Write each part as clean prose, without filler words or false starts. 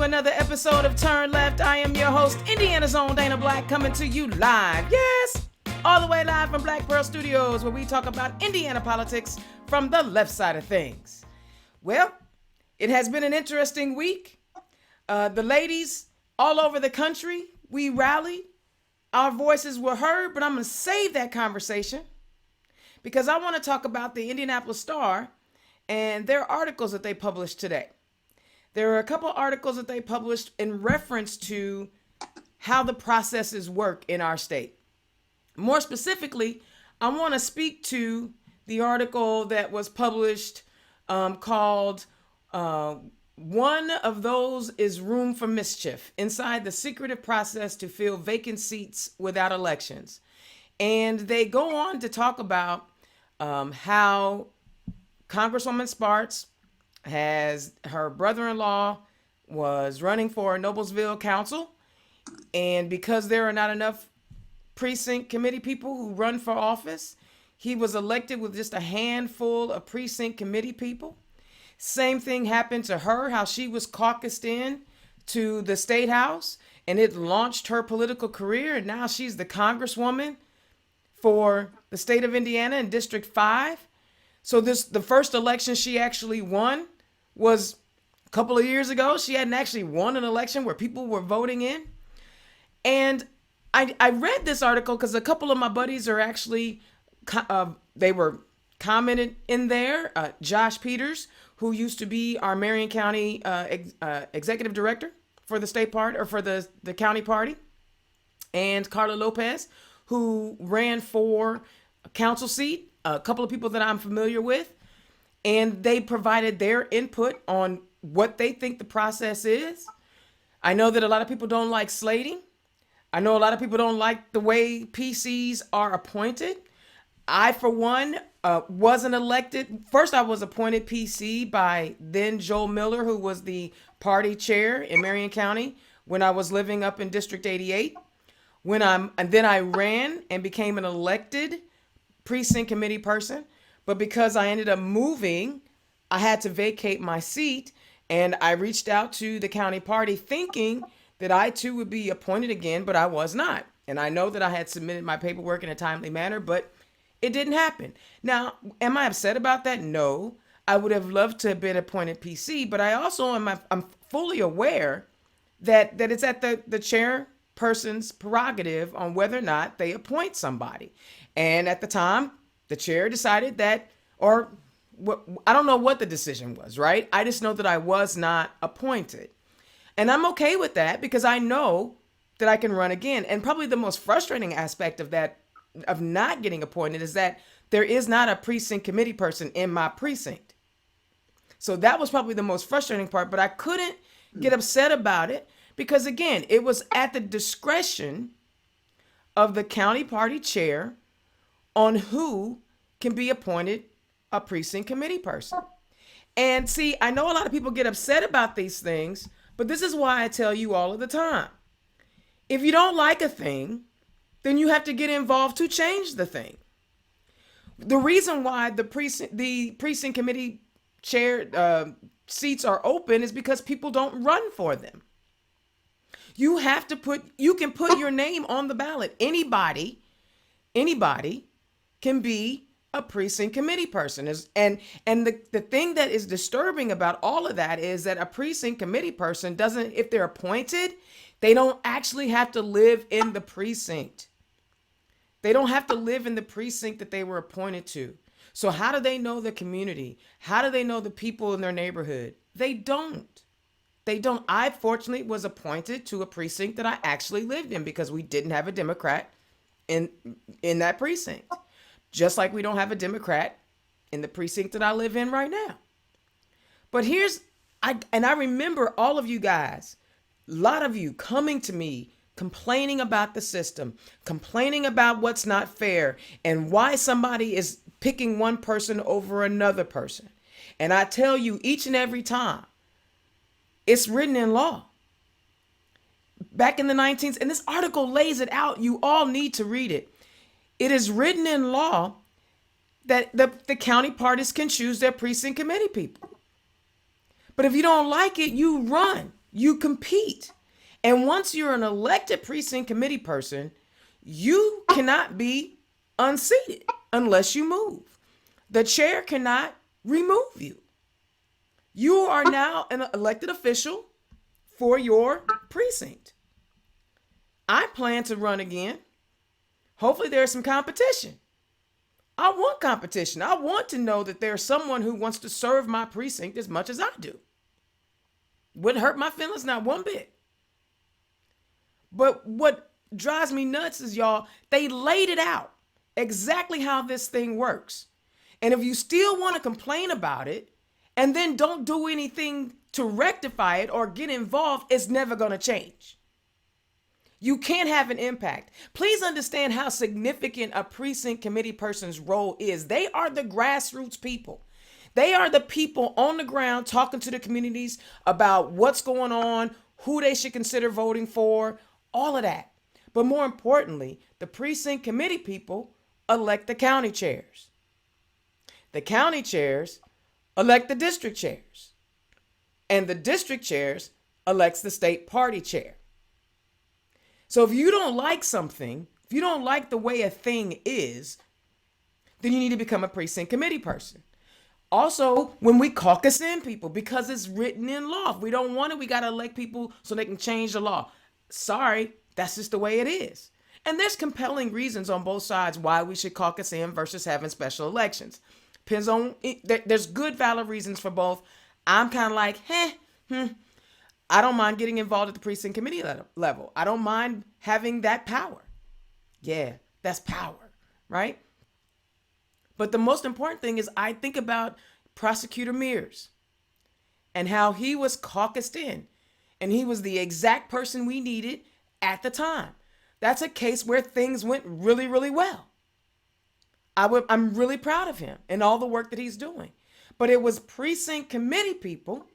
to another episode of Turn Left. I am your host, Indiana's own Dana Black, coming to you live. Yes, all the way live from Black Pearl Studios, where we talk about Indiana politics from the left side of things. Well, it has been an interesting week. The ladies all over the country, we rallied. Our voices were heard, but I'm going to save that conversation because I want to talk about the Indianapolis Star and their articles that they published today. There are a couple articles that they published in reference to how the processes work in our state. More specifically, I want to speak to the article that was published called One of Those is Room for Mischief, Inside the Secretive Process to Fill Vacant Seats Without Elections. And they go on to talk about how Congresswoman Spartz has her brother-in-law was running for Noblesville Council, and because there are not enough precinct committee people who run for office, he was elected with just a handful of precinct committee people. Same thing happened to her, how she was caucused in to the state house, and it launched her political career, and now she's the congresswoman for the state of Indiana in District 5. So the first election she actually won was a couple of years ago. She hadn't actually won an election where people were voting in. And I read this article because a couple of my buddies are actually, they were commented in there. Josh Peters, who used to be our Marion County executive director for the state party or for the county party, and Carla Lopez, who ran for a council seat. A couple of people that I'm familiar with, and they provided their input on what they think the process is. I know that a lot of people don't like slating. I know a lot of people don't like the way PCs are appointed. I, for one, wasn't elected. First, I was appointed PC by then Joel Miller, who was the party chair in Marion County when I was living up in District 88. And then I ran and became an elected precinct committee person, but because I ended up moving, I had to vacate my seat, and I reached out to the county party thinking that I too would be appointed again, but I was not. And I know that I had submitted my paperwork in a timely manner, but it didn't happen. Now, am I upset about that? No. I would have loved to have been appointed PC, but I also I'm fully aware that it's at the chairperson's prerogative on whether or not they appoint somebody. And at the time, the chair decided that, or I don't know what the decision was, right? I just know that I was not appointed. And I'm okay with that because I know that I can run again. And probably the most frustrating aspect of that, of not getting appointed, is that there is not a precinct committee person in my precinct. So that was probably the most frustrating part, but I couldn't get upset about it because, again, it was at the discretion of the county party chair on who can be appointed a precinct committee person. And see, I know a lot of people get upset about these things, but this is why I tell you all of the time. If you don't like a thing, then you have to get involved to change the thing. The reason why the precinct committee chair seats are open is because people don't run for them. You can put your name on the ballot. Anybody can be a precinct committee person. And the thing that is disturbing about all of that is that a precinct committee person doesn't, if they're appointed, they don't actually have to live in the precinct. They don't have to live in the precinct that they were appointed to. So how do they know the community? How do they know the people in their neighborhood? They don't. I fortunately was appointed to a precinct that I actually lived in because we didn't have a Democrat in that precinct. Just like we don't have a Democrat in the precinct that I live in right now. But I remember all of you guys, a lot of you coming to me, complaining about the system, complaining about what's not fair and why somebody is picking one person over another person. And I tell you each and every time, it's written in law. Back in the 19th, and this article lays it out. You all need to read it. It is written in law that the county parties can choose their precinct committee people. But if you don't like it, you run. You compete. And once you're an elected precinct committee person, you cannot be unseated unless you move. The chair cannot remove you. You are now an elected official for your precinct. I plan to run again. Hopefully there's some competition. I want competition. I want to know that there's someone who wants to serve my precinct as much as I do. Wouldn't hurt my feelings, not one bit. But what drives me nuts is, y'all, they laid it out exactly how this thing works. And if you still want to complain about it and then don't do anything to rectify it or get involved, it's never going to change. You can't have an impact. Please understand how significant a precinct committee person's role is. They are the grassroots people. They are the people on the ground talking to the communities about what's going on, who they should consider voting for, all of that. But more importantly, the precinct committee people elect the county chairs. The county chairs elect the district chairs. And the district chairs elects the state party chair. So if you don't like something, if you don't like the way a thing is, then you need to become a precinct committee person. Also, when we caucus in people, because it's written in law, if we don't want it, we got to elect people so they can change the law. Sorry, that's just the way it is. And there's compelling reasons on both sides why we should caucus in versus having special elections. Depends on, there's good, valid reasons for both. I'm kind of like, I don't mind getting involved at the precinct committee level. I don't mind having that power. Yeah, that's power, right? But the most important thing is I think about Prosecutor Mears and how he was caucused in, and he was the exact person we needed at the time. That's a case where things went really, really well. I'm really proud of him and all the work that he's doing. But it was precinct committee people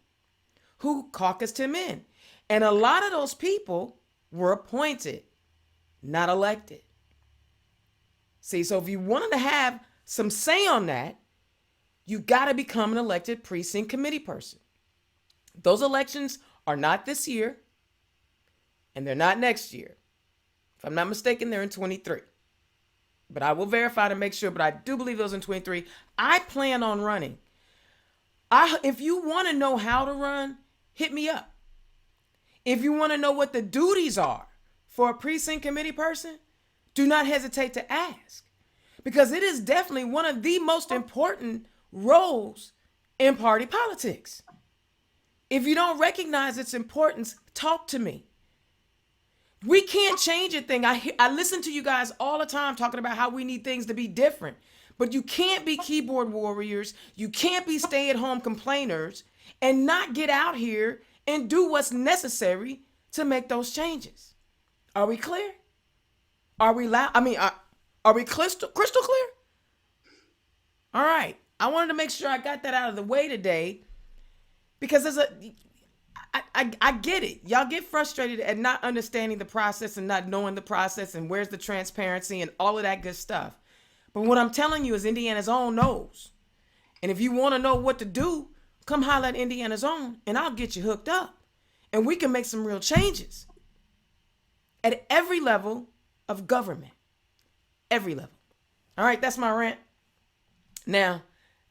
who caucused him in. And a lot of those people were appointed, not elected. See, so if you wanted to have some say on that, you got to become an elected precinct committee person. Those elections are not this year, and they're not next year. If I'm not mistaken, they're in 23. But I will verify to make sure, but I do believe those in 23. I plan on running. If you want to know how to run, hit me up. If you want to know what the duties are for a precinct committee person, do not hesitate to ask. Because it is definitely one of the most important roles in party politics. If you don't recognize its importance, talk to me. We can't change a thing. I listen to you guys all the time talking about how we need things to be different. But you can't be keyboard warriors. You can't be stay-at-home complainers and not get out here and do what's necessary to make those changes. Are we clear? Are we loud? Are we crystal clear? All right. I wanted to make sure I got that out of the way today because I get it. Y'all get frustrated at not understanding the process and not knowing the process and where's the transparency and all of that good stuff. But what I'm telling you is Indiana's Own knows. And if you want to know what to do, come holler at Indiana's Own and I'll get you hooked up. And we can make some real changes at every level of government. Every level. All right, that's my rant. Now,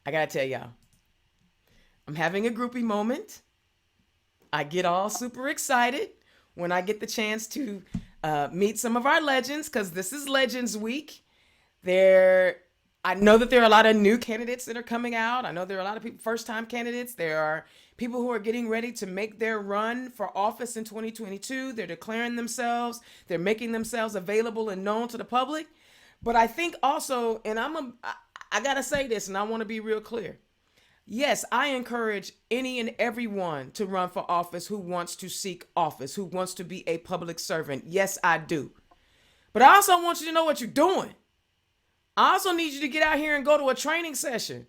I got to tell y'all, I'm having a groupie moment. I get all super excited when I get the chance to meet some of our legends because this is Legends Week. I know that there are a lot of new candidates that are coming out. I know there are a lot of people, first-time candidates. There are people who are getting ready to make their run for office in 2022. They're declaring themselves. They're making themselves available and known to the public. But I think also, and I got to say this, and I want to be real clear. Yes, I encourage any and everyone to run for office who wants to seek office, who wants to be a public servant. Yes, I do. But I also want you to know what you're doing. I also need you to get out here and go to a training session.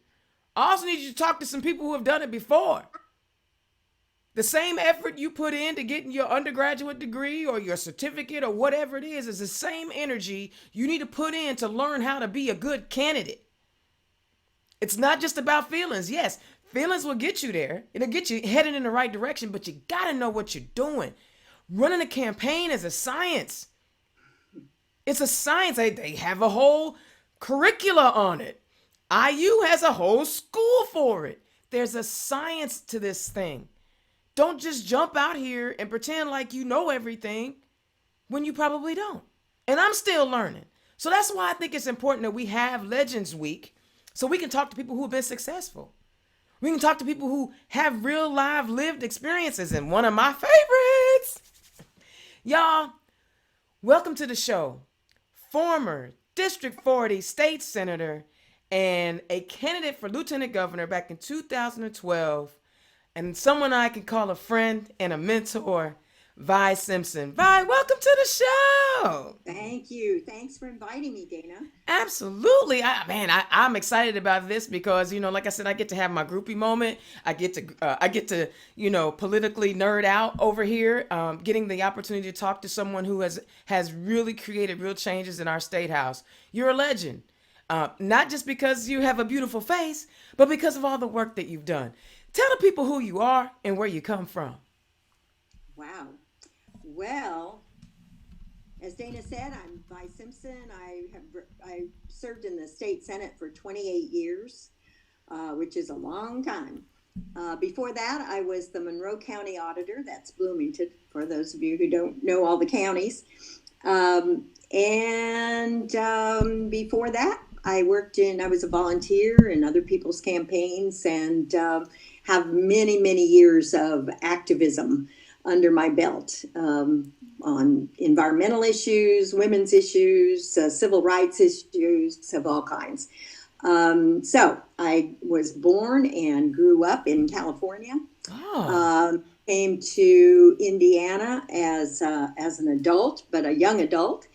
I also need you to talk to some people who have done it before. The same effort you put into getting your undergraduate degree or your certificate or whatever it is the same energy you need to put in to learn how to be a good candidate. It's not just about feelings. Yes, Feelings will get you there. It'll get you headed in the right direction, but you got to know what you're doing. Running a campaign is a science. It's a science. They have a whole curricula on it. IU has a whole school for it. There's a science to this thing. Don't just jump out here and pretend like you know everything when you probably don't. And I'm still learning. So that's why I think it's important that we have Legends Week so we can talk to people who have been successful. We can talk to people who have real live lived experiences. And one of my favorites, y'all, welcome to the show. Former District 40 state senator and a candidate for lieutenant governor back in 2012, and someone I can call a friend and a mentor, Vi Simpson. Vi, welcome to the show. Thank you. Thanks for inviting me, Dana. Absolutely. I'm excited about this because, like I said, I get to have my groupie moment. I get to, politically nerd out over here, getting the opportunity to talk to someone who has really created real changes in our state house. You're a legend. Not just because you have a beautiful face, but because of all the work that you've done. Tell the people who you are and where you come from. Wow. Well, as Dana said, I'm Vi Simpson. I served in the state senate for 28 years, which is a long time. Before that, I was the Monroe County auditor. That's Bloomington, for those of you who don't know all the counties. And before that, I was a volunteer in other people's campaigns and have many, many years of activism under my belt on environmental issues, women's issues, civil rights issues of all kinds. So I was born and grew up in California. Came to Indiana as an adult, but a young adult.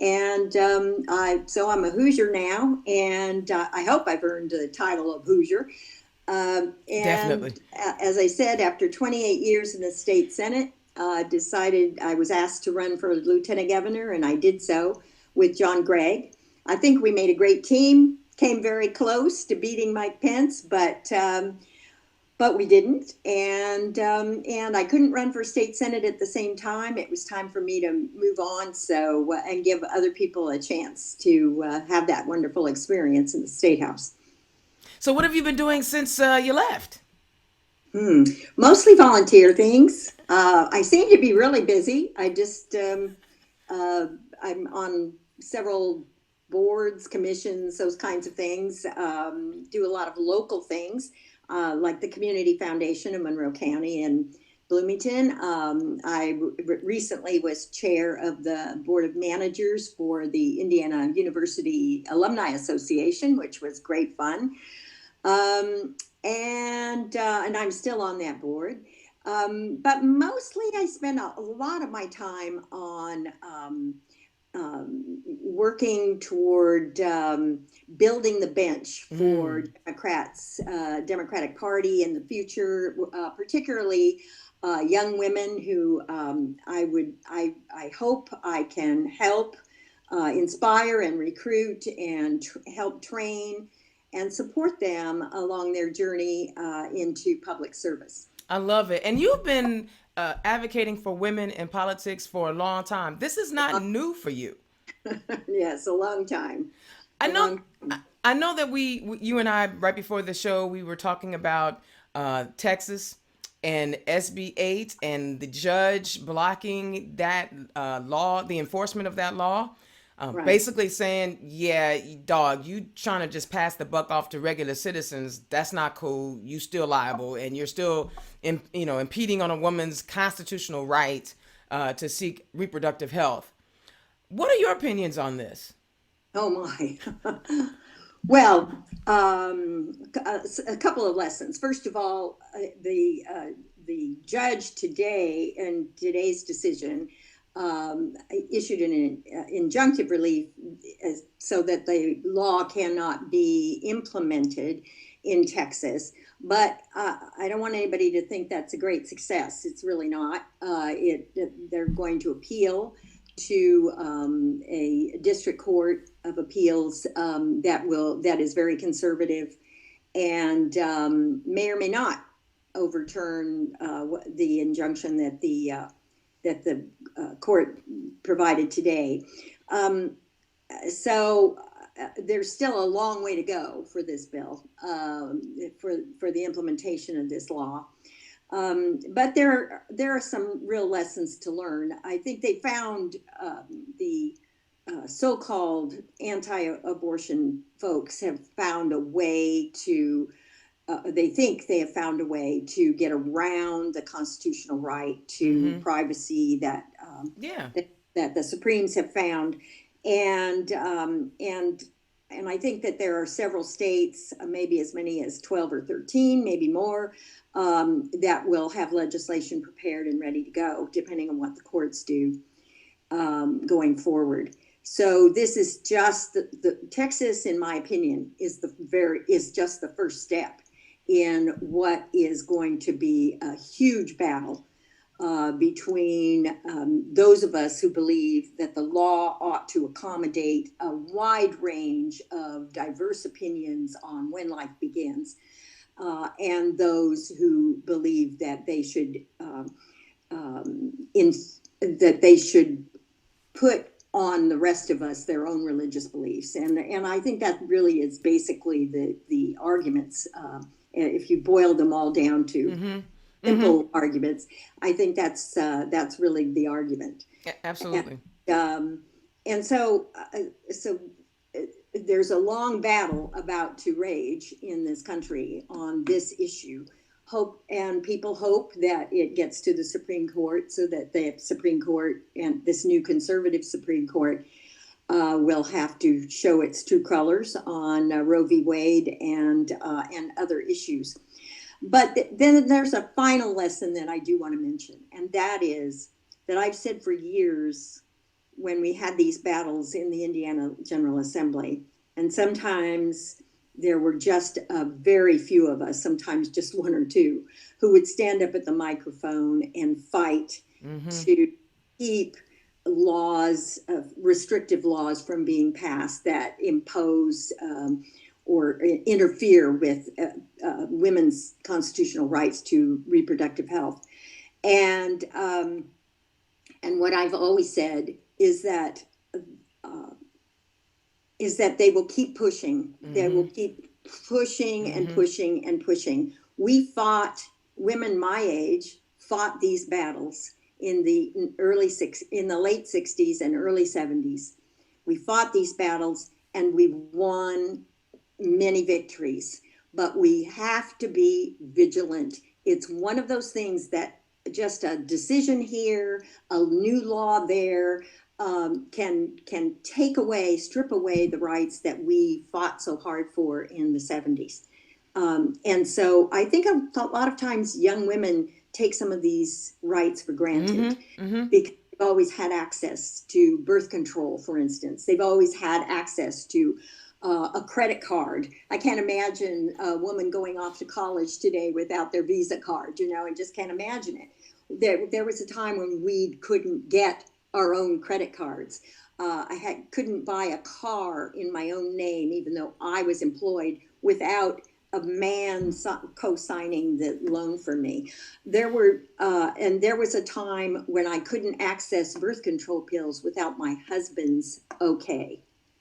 And so I'm a Hoosier now, and I hope I've earned the title of Hoosier. And Definitely. As I said, after 28 years in the state senate, decided I was asked to run for lieutenant governor, and I did so with John Gregg. I think we made a great team, came very close to beating Mike Pence, but we didn't. And I couldn't run for state senate at the same time. It was time for me to move on, and give other people a chance to have that wonderful experience in the state house. So what have you been doing since you left? Mostly volunteer things. I seem to be really busy. I just, I'm on several boards, commissions, those kinds of things. Do a lot of local things, like the Community Foundation of Monroe County and Bloomington. I recently was chair of the board of managers for the Indiana University Alumni Association, which was great fun. And I'm still on that board. But mostly I spend a lot of my time on working toward building the bench for Democratic Party in the future, particularly young women who I hope I can help inspire and recruit and help train and support them along their journey into public service. I love it. And you've been advocating for women in politics for a long time. This is not new for you. Yes, a long time. I know that you and I, right before the show, we were talking about Texas and SB 8 and the judge blocking that law, the enforcement of that law. Right. Basically saying, yeah, dog, you trying to just pass the buck off to regular citizens. That's not cool. You still liable, and you're still, impeding on a woman's constitutional right to seek reproductive health. What are your opinions on this? Oh my. Well, a couple of lessons. First of all, the judge today in today's decision issued an injunctive relief so that the law cannot be implemented in Texas. But I don't want anybody to think that's a great success. It's really not. They're going to appeal to a district court of appeals that is very conservative, and may or may not overturn the injunction that the court provided today. So there's still a long way to go for this bill, for the implementation of this law. But there are some real lessons to learn. I think they found the so-called anti-abortion folks have found a way to, they think they have found a way to get around the constitutional right to privacy that the Supremes have found. And I think that there are several states, maybe as many as 12 or 13, maybe more, that will have legislation prepared and ready to go, depending on what the courts do going forward. So this is just the Texas, in my opinion, is just the first step in what is going to be a huge battle between those of us who believe that the law ought to accommodate a wide range of diverse opinions on when life begins, and those who believe that they should put on the rest of us their own religious beliefs. And I think that really is basically the arguments. If you boil them all down to simple arguments, I think that's really the argument. Yeah, absolutely. And so there's a long battle about to rage in this country on this issue. People hope that it gets to the Supreme Court, so that the Supreme Court and this new conservative Supreme Court will have to show its true colors on Roe v. Wade and other issues. But then there's a final lesson that I do want to mention, and that is that I've said for years when we had these battles in the Indiana General Assembly, and sometimes there were just a very few of us, sometimes just one or two, who would stand up at the microphone and fight to keep laws, restrictive laws, from being passed that impose or interfere with women's constitutional rights to reproductive health. And what I've always said is that they will keep pushing. They will keep pushing and pushing and pushing. Women my age fought these battles in the late 60s and early 70s. We fought these battles and we won many victories, but we have to be vigilant. It's one of those things that just a decision here, a new law there, can strip away the rights that we fought so hard for in the 70s. And so I think a lot of times young women take some of these rights for granted because they've always had access to birth control, for instance. They've always had access to a credit card. I can't imagine a woman going off to college today without their Visa card, I just can't imagine it. There was a time when we couldn't get our own credit cards. Couldn't buy a car in my own name, even though I was employed, without a man co-signing the loan for me. There was a time when I couldn't access birth control pills without my husband's okay,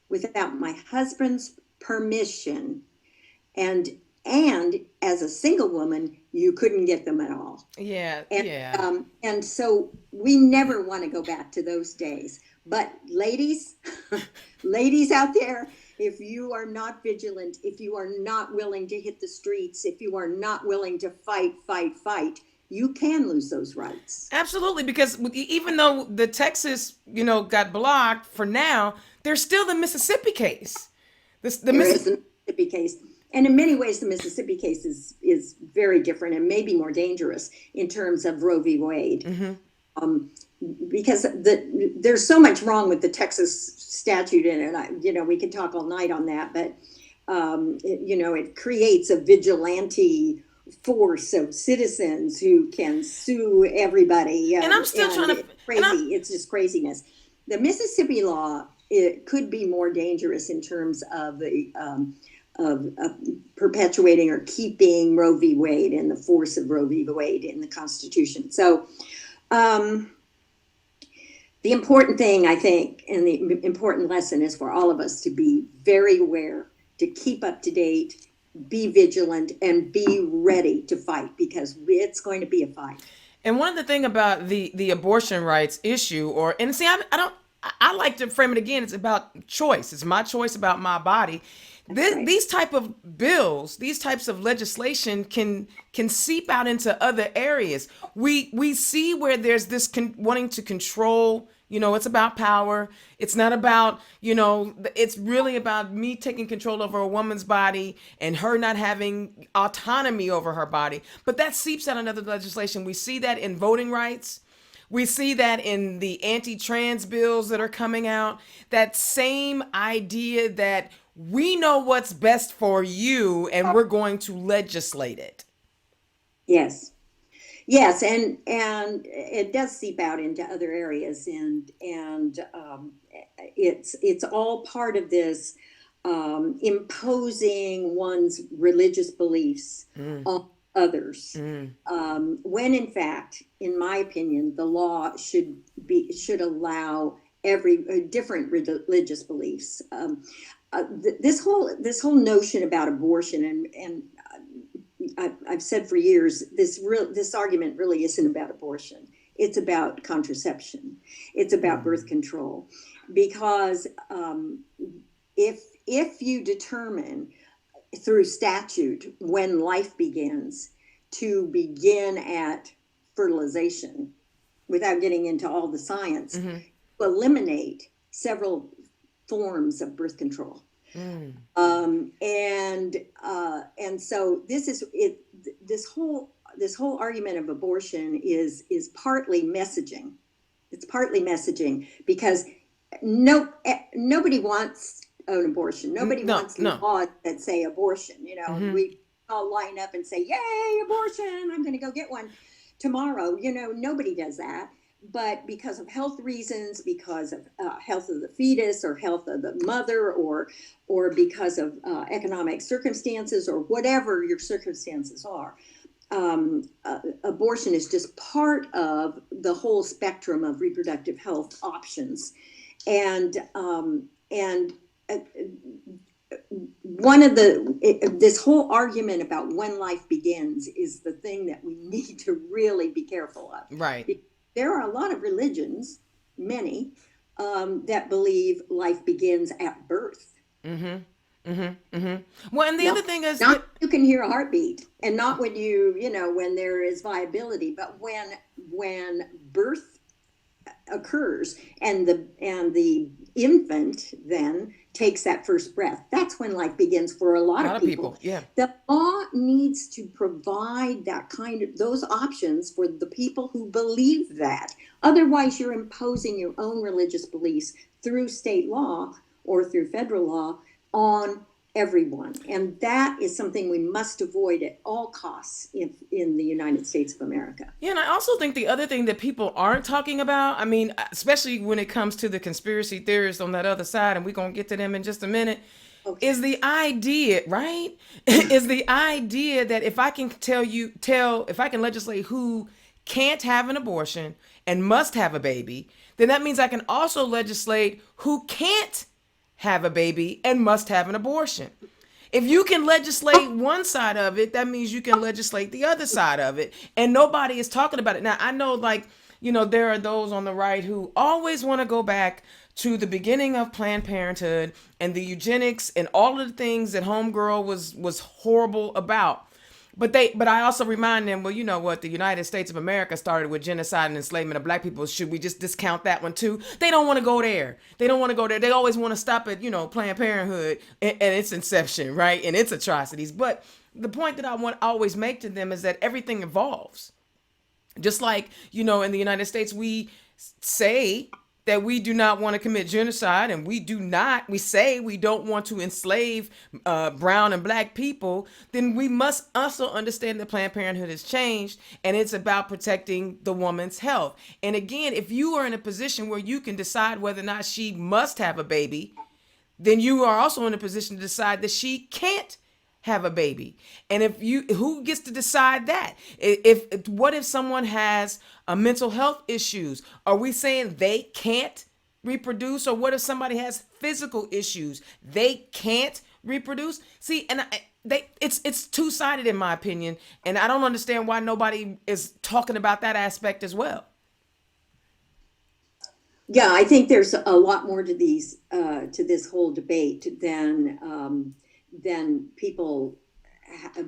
without my husband's permission, and as a single woman, you couldn't get them at all. And so we never want to go back to those days. But ladies, ladies out there, if you are not vigilant, if you are not willing to hit the streets, if you are not willing to fight, you can lose those rights. Absolutely, because even though the Texas, got blocked for now, there's still the Mississippi case. There is the Mississippi case. And in many ways, the Mississippi case is very different and maybe more dangerous in terms of Roe v. Wade. Because there's so much wrong with the Texas statute in it. We could talk all night on that, but it creates a vigilante force of citizens who can sue everybody. And I'm still trying to crazy. It's just craziness. The Mississippi law, it could be more dangerous in terms of the of perpetuating or keeping Roe v. Wade and the force of Roe v. Wade in the Constitution. So the important thing, I think, and the important lesson is for all of us to be very aware, to keep up to date, be vigilant, and be ready to fight, because it's going to be a fight. And one of the thing about the abortion rights issue, and see, I like to frame it again. It's about choice. It's my choice about my body. Right. These type of bills, these types of legislation can seep out into other areas. We see where there's this wanting to control. It's about power. It's not about, it's really about me taking control over a woman's body and her not having autonomy over her body. But that seeps out in other legislation. We see that in voting rights. We see that in the anti-trans bills that are coming out. That same idea that we know what's best for you and we're going to legislate it. Yes. Yes, and it does seep out into other areas, and it's all part of this imposing one's religious beliefs on others. When in fact, in my opinion, the law should allow every different religious beliefs. This whole notion about abortion, and I've said for years, this argument really isn't about abortion. It's about contraception. It's about birth control, because if you determine through statute when life begins, to begin at fertilization, without getting into all the science, eliminate several forms of birth control. And so this is it. This whole argument of abortion is partly messaging. It's partly messaging, because nobody wants an abortion. Nobody wants laws that say abortion. We all line up and say, "Yay, abortion! I'm going to go get one tomorrow." Nobody does that. But because of health reasons, because of health of the fetus or health of the mother, or because of economic circumstances, or whatever your circumstances are, abortion is just part of the whole spectrum of reproductive health options. And one of this whole argument about when life begins is the thing that we need to really be careful of. Right. There are a lot of religions, many, that believe life begins at birth. Well, and the other thing is, not you can hear a heartbeat, and not when when there is viability, but when birth occurs and the infant then takes that first breath. That's when life begins for a lot of people. Yeah. The law needs to provide those options for the people who believe that. Otherwise, you're imposing your own religious beliefs through state law or through federal law on everyone. And that is something we must avoid at all costs in the United States of America. Yeah, and I also think the other thing that people aren't talking about, I mean, especially when it comes to the conspiracy theorists on that other side, and we're going to get to them in just a minute, is the idea, right? is the idea that if I can if I can legislate who can't have an abortion and must have a baby, then that means I can also legislate who can't have a baby and must have an abortion. If you can legislate one side of it, that means you can legislate the other side of it. And nobody is talking about it. Now, I know, there are those on the right who always want to go back to the beginning of Planned Parenthood and the eugenics and all of the things that Homegirl was horrible about. But I also remind them, well, you know what? The United States of America started with genocide and enslavement of black people. Should we just discount that one too? They don't want to go there. They always want to stop at, Planned Parenthood and its inception, right? And its atrocities. But the point that I always make to them is that everything evolves. Just like, in the United States, we say that we do not want to commit genocide, and we say we don't want to enslave brown and black people, then we must also understand that Planned Parenthood has changed, and it's about protecting the woman's health. And again, if you are in a position where you can decide whether or not she must have a baby, then you are also in a position to decide that she can't have a baby. And if you, who gets to decide that? If what if someone has a mental health issues? Are we saying they can't reproduce? Or what if somebody has physical issues? They can't reproduce? See, and it's two-sided in my opinion, and I don't understand why nobody is talking about that aspect as well. Yeah, I think there's a lot more to to this whole debate than people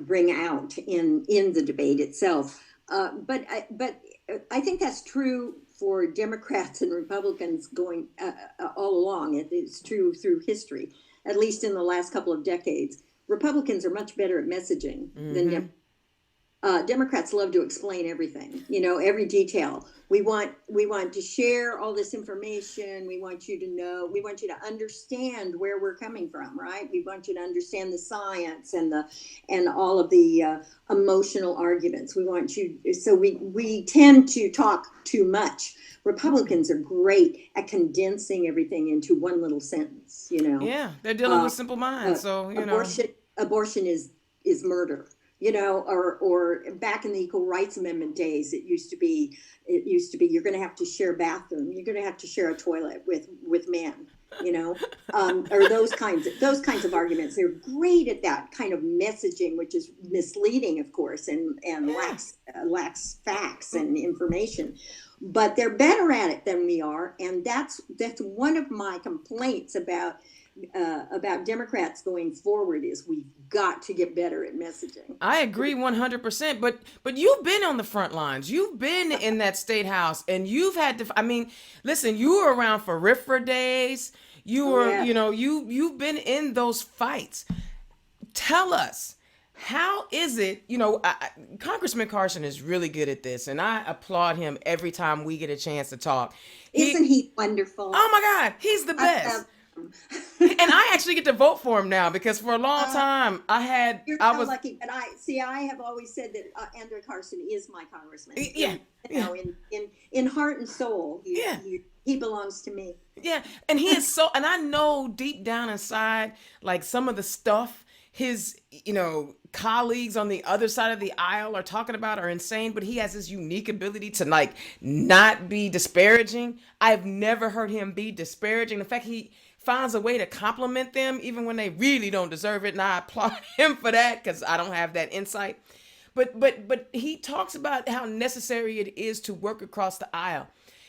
bring out in the debate itself. But I think that's true for Democrats and Republicans going all along. It's true through history, at least in the last couple of decades. Republicans are much better at messaging than Democrats love to explain everything, every detail. We want to share all this information. We want you to know. We want you to understand where we're coming from, right? We want you to understand the science and all of the emotional arguments. We want you. So we tend to talk too much. Republicans are great at condensing everything into one little sentence. Yeah, they're dealing with simple minds, so abortion is murder. Or back in the Equal Rights Amendment days, it used to be you're going to have to share a bathroom, you're going to have to share a toilet with men, or those kinds of arguments. They're great at that kind of messaging, which is misleading, of course, and lacks facts and information. But they're better at it than we are, and that's one of my complaints about Democrats going forward is we've got to get better at messaging. I agree 100%. But you've been on the front lines. You've been in that state house, and you've had to. I mean, listen, you were around for RFRA days. You were, you've been in those fights. Tell us, how is it? Congressman Carson is really good at this, and I applaud him every time we get a chance to talk. Isn't he wonderful? Oh my God, he's the best. And I actually get to vote for him now, because for a long time You're so lucky, but I have always said that Andrew Carson is my congressman. Yeah, in heart and soul, he belongs to me. Yeah, and he is so, and I know deep down inside, like some of the stuff his colleagues on the other side of the aisle are talking about are insane, but he has this unique ability to not be disparaging. I've never heard him be disparaging. In fact, he finds a way to compliment them even when they really don't deserve it, and I applaud him for that, because I don't have that insight. But he talks about how necessary it is to work across the aisle.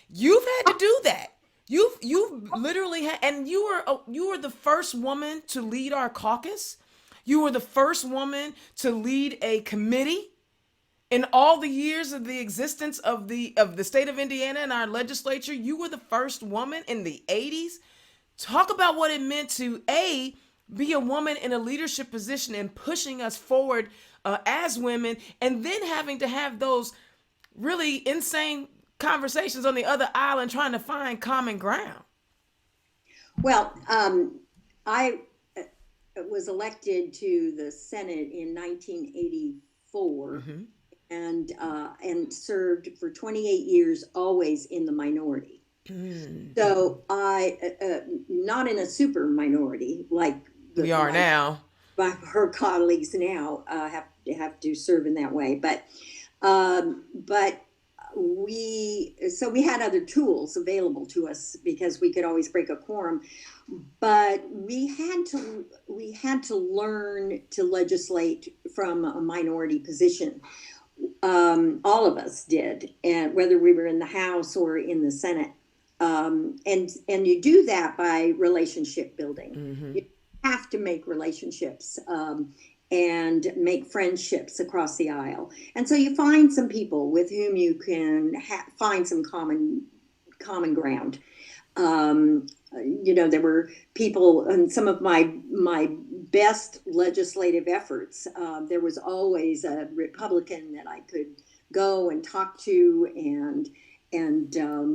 You've had to do that. You've literally had, and you were the first woman to lead our caucus. You were the first woman to lead a committee in all the years of the existence of the state of Indiana and our legislature. You were the first woman in the 80s. Talk about what it meant to be a woman in a leadership position and pushing us forward as women, and then having to have those really insane conversations on the other aisle and trying to find common ground. Well, I was elected to the Senate in 1984, and served for 28 years, always in the minority. So I, not in a super minority like we are now. Her colleagues now have to serve in that way, but we had other tools available to us because we could always break a quorum, but we had to learn to legislate from a minority position. All of us did, and whether we were in the House or in the Senate. And you do that by relationship building. Mm-hmm. You have to make relationships and make friendships across the aisle. And so you find some people with whom you can find some common ground. There were people in some of my best legislative efforts. There was always a Republican that I could go and talk to and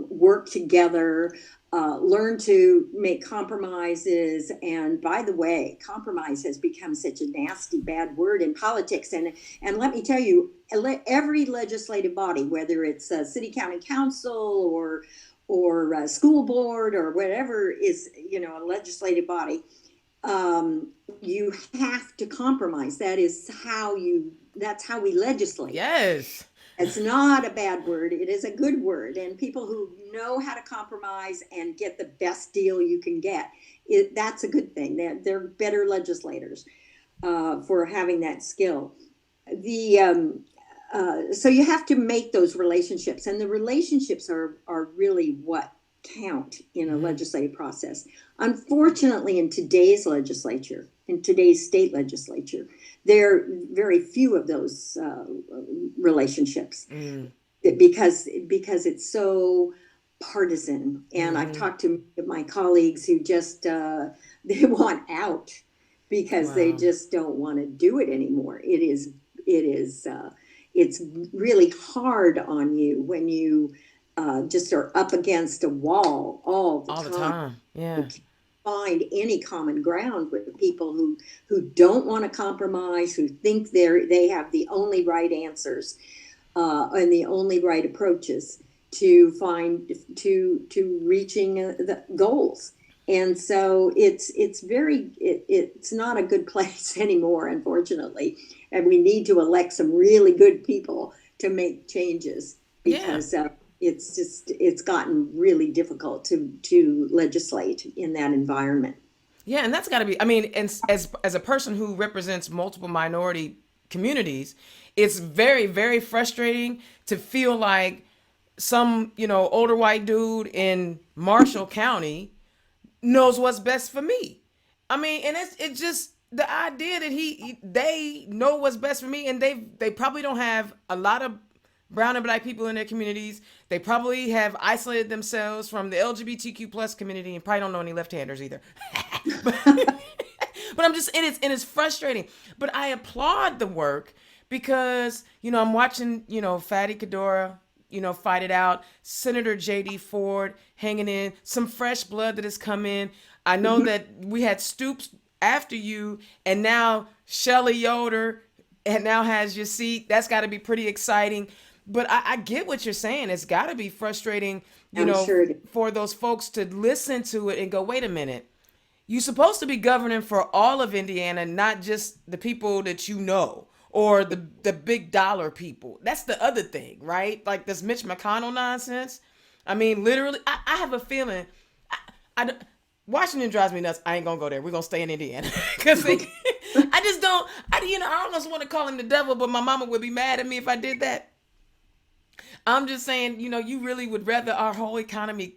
work together, learn to make compromises. And by the way, compromise has become such a nasty, bad word in politics. And let me tell you, every legislative body, whether it's a city, county council or a school board or whatever is, a legislative body, you have to compromise. That's how we legislate. Yes. It's not a bad word. It is a good word. And people who know how to compromise and get the best deal you can get, that's a good thing. They're better legislators for having that skill. So you have to make those relationships, and the relationships are really what count in a legislative process. Unfortunately, in today's legislature, in today's state legislature, there are very few of those relationships because it's so partisan. And I've talked to my colleagues who just they want out because they Wow. just don't want to do it anymore. It is it's really hard on you when you just are up against a wall all the All the time. time. You Yeah. can't find any common ground with people who don't want to compromise, who think they have the only right answers and the only right approaches to reaching the goals. And so it's not a good place anymore, unfortunately. And we need to elect some really good people to make changes Yeah. because it's gotten really difficult to legislate in that environment. Yeah, and that's got to be. I mean, and as a person who represents multiple minority communities, it's very very frustrating to feel like some older white dude in Marshall County knows what's best for me. I mean, and it's just the idea that they know what's best for me, and they probably don't have a lot of brown and black people in their communities. They probably have isolated themselves from the LGBTQ plus community and probably don't know any left-handers either. but, but I'm just and it's frustrating. But I applaud the work because I'm watching Fatty Cadora fight it out. Senator J.D. Ford hanging in, some fresh blood that has come in. I know that we had Stoops after you, and now Shelley Yoder and now has your seat. That's got to be pretty exciting. But I get what you're saying. It's got to be frustrating, I'm sure it for those folks to listen to it and go, wait a minute. You're supposed to be governing for all of Indiana, not just the people that you know or the big dollar people. That's the other thing, right? Like this Mitch McConnell nonsense. I mean, literally, I have a feeling. Washington drives me nuts. I ain't gonna go there. We're gonna stay in Indiana because I just don't. I almost want to call him the devil, but my mama would be mad at me if I did that. I'm just saying, you really would rather our whole economy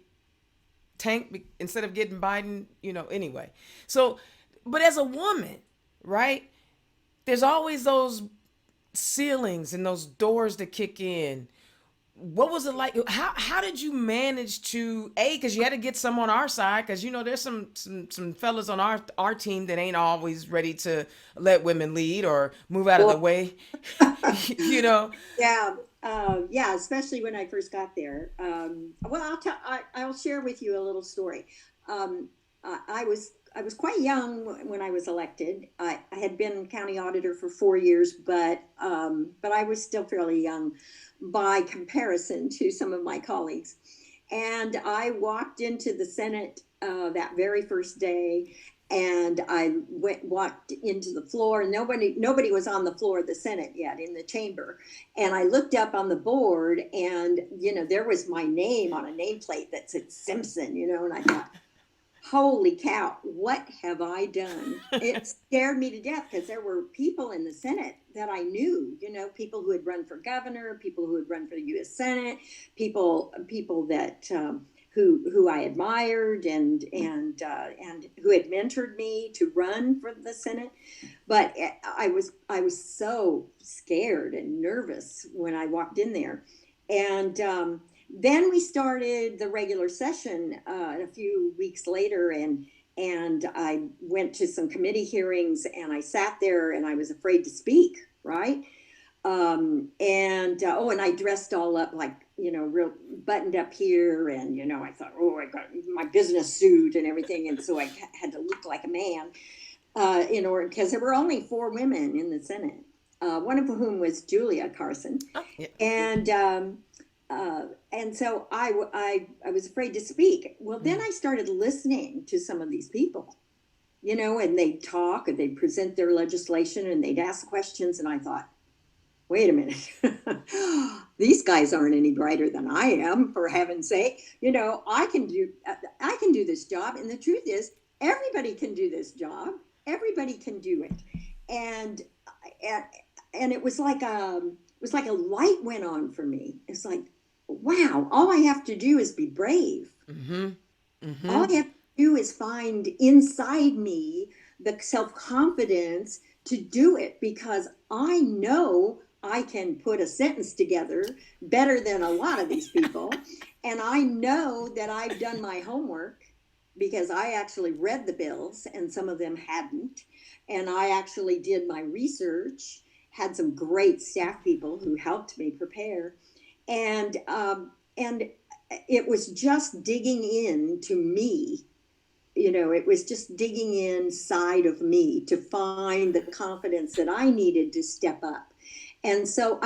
tank instead of getting Biden, anyway. So, but as a woman, right? There's always those ceilings and those doors that kick in. What was it like? How did you manage to because you had to get some on our side because there's some fellas on our team that ain't always ready to let women lead or move out of the well, way. you know. yeah, especially when I first got there. Well, I'll share with you a little story. Um, I was quite young when I was elected. I had been county auditor for 4 years, but I was still fairly young by comparison to some of my colleagues. And I walked into the Senate that very first day, and I walked into the floor. Nobody was on the floor of the Senate yet in the chamber. And I looked up on the board, and there was my name on a nameplate that said Simpson. And I thought, holy cow, what have I done? It scared me to death because there were people in the Senate that I knew, people who had run for governor, people who had run for the U.S. Senate, people that who I admired and who had mentored me to run for the Senate. But I was so scared and nervous when I walked in there. And then we started the regular session a few weeks later, and I went to some committee hearings, and I sat there, and I was afraid to speak, right? And I dressed all up like, real buttoned up here, and I thought, oh, I got my business suit and everything, and so I had to look like a man in order, because there were only 4 women in the Senate, one of whom was Julia Carson, Oh, yeah. and so I was afraid to speak. Well, then I started listening to some of these people and they'd talk and they'd present their legislation and they'd ask questions. And I thought, wait a minute, these guys aren't any brighter than I am, for heaven's sake. I can do this job. And the truth is, everybody can do this job. Everybody can do it. And, and, and it was like a light went on for me. It's like, wow, all I have to do is be brave. Mm-hmm. All Mm-hmm. I have to do is find inside me the self-confidence to do it, because I know I can put a sentence together better than a lot of these people. And I know that I've done my homework, because I actually read the bills and some of them hadn't. And I actually did my research, had some great staff people who helped me prepare. And it was just digging into me. It was just digging inside of me to find the confidence that I needed to step up. And so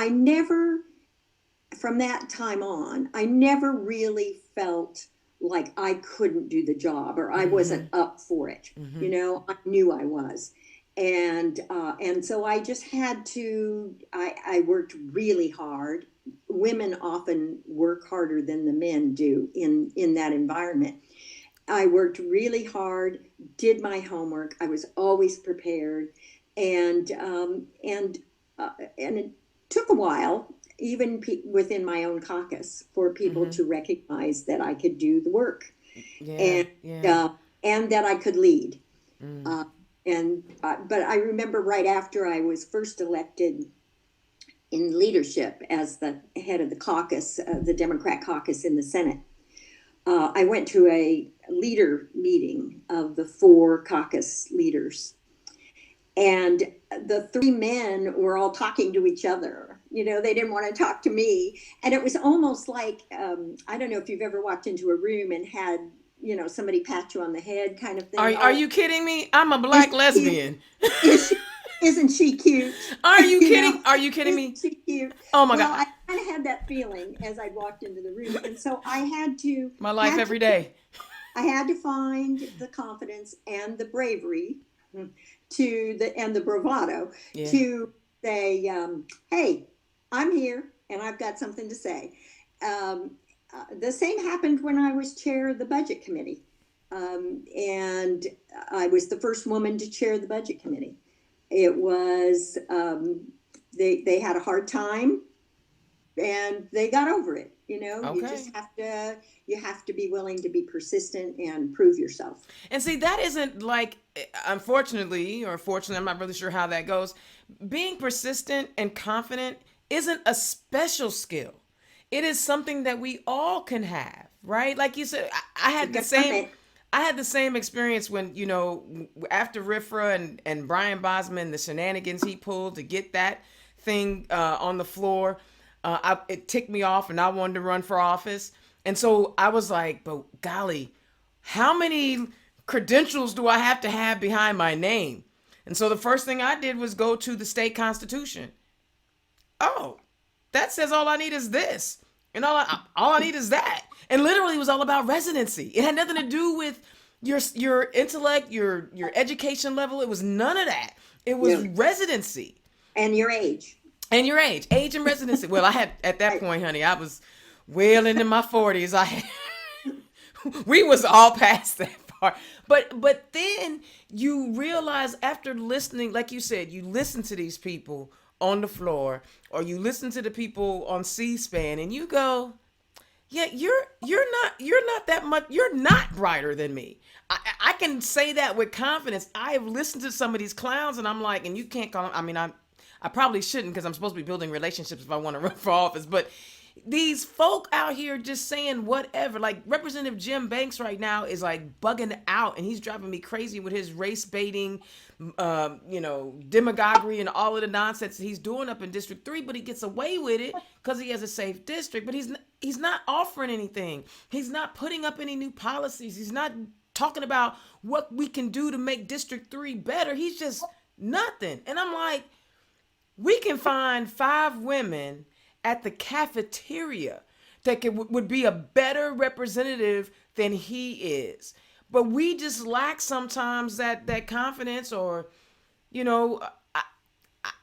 from that time on, I never really felt like I couldn't do the job or I wasn't up for it. I knew I was. And so I just had to, I worked really hard. Women often work harder than the men do in that environment. I worked really hard, did my homework. I was always prepared, and it took a while, even within my own caucus, for people to recognize that I could do the work, and that I could lead. But I remember right after I was first elected in leadership as the head of the caucus, the Democrat caucus in the Senate. I went to a leader meeting of the 4 caucus leaders, and the 3 men were all talking to each other. They didn't want to talk to me. And it was almost like, I don't know if you've ever walked into a room and had, somebody pat you on the head kind of thing. Are you kidding me? I'm a black lesbian. Isn't she cute? Are you kidding? Are you kidding me? Isn't she cute? Oh my Well, God. I kind of had that feeling as I walked into the room. And so I had to. My life every day. I had to find the confidence and the bravery and the bravado to say, hey, I'm here and I've got something to say. The same happened when I was chair of the budget committee. And I was the first woman to chair the budget committee. It was, they had a hard time and they got over it. Okay. You have to be willing to be persistent and prove yourself. And see, that isn't like, unfortunately, or fortunately, I'm not really sure how that goes. Being persistent and confident isn't a special skill. It is something that we all can have, right? Like you said, I had the same experience when, after RIFRA and Brian Bosman, the shenanigans he pulled to get that thing on the floor, it ticked me off and I wanted to run for office. And so I was like, but golly, how many credentials do I have to have behind my name? And so the first thing I did was go to the state constitution. Oh, that says all I need is this. And all I need is that. And literally it was all about residency. It had nothing to do with your intellect, your education level. It was none of that. It was residency. And your age. Age and residency. Well, I had, at that point, honey, I was well into my 40s. We was all past that part. But then you realize after listening, like you said, you listen to these people on the floor, or you listen to the people on C-SPAN, and you go, yeah, you're not that much. You're not brighter than me. I can say that with confidence. I have listened to some of these clowns, and I'm like, and you can't call them. I mean, I probably shouldn't, because I'm supposed to be building relationships if I want to run for office. But these folk out here just saying whatever. Like Representative Jim Banks right now is like bugging out, and he's driving me crazy with his race baiting, demagoguery and all of the nonsense that he's doing up in District 3. But he gets away with it because he has a safe district. But he's not offering anything. He's not putting up any new policies. He's not talking about what we can do to make District 3 better. He's just nothing. And I'm like, we can find 5 women at the cafeteria that would be a better representative than he is. but we just lack sometimes that confidence, or you know,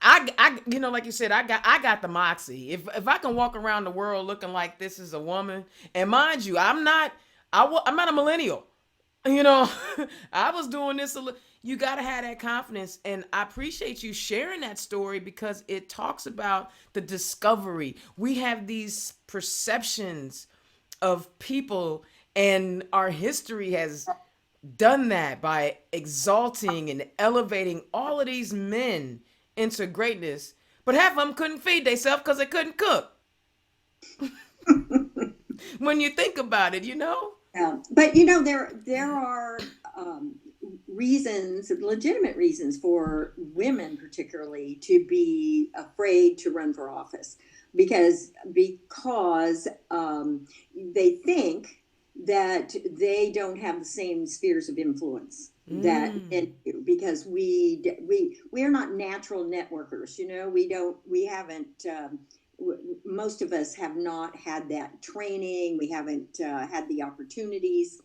like you said, I got the moxie. If I can walk around the world looking like this is a woman, and mind you, I'm not a millennial. You know, I was doing this you got to have that confidence, and I appreciate you sharing that story because it talks about the discovery. We have these perceptions of people, and our history has done that by exalting and elevating all of these men into greatness, but half of them couldn't feed themselves because they couldn't cook. When you think about it, you know. But there are reasons, legitimate reasons for women particularly to be afraid to run for office because they think that they don't have the same spheres of influence that men do, because we are not natural networkers. We haven't. Most of us have not had that training. We haven't had the opportunities.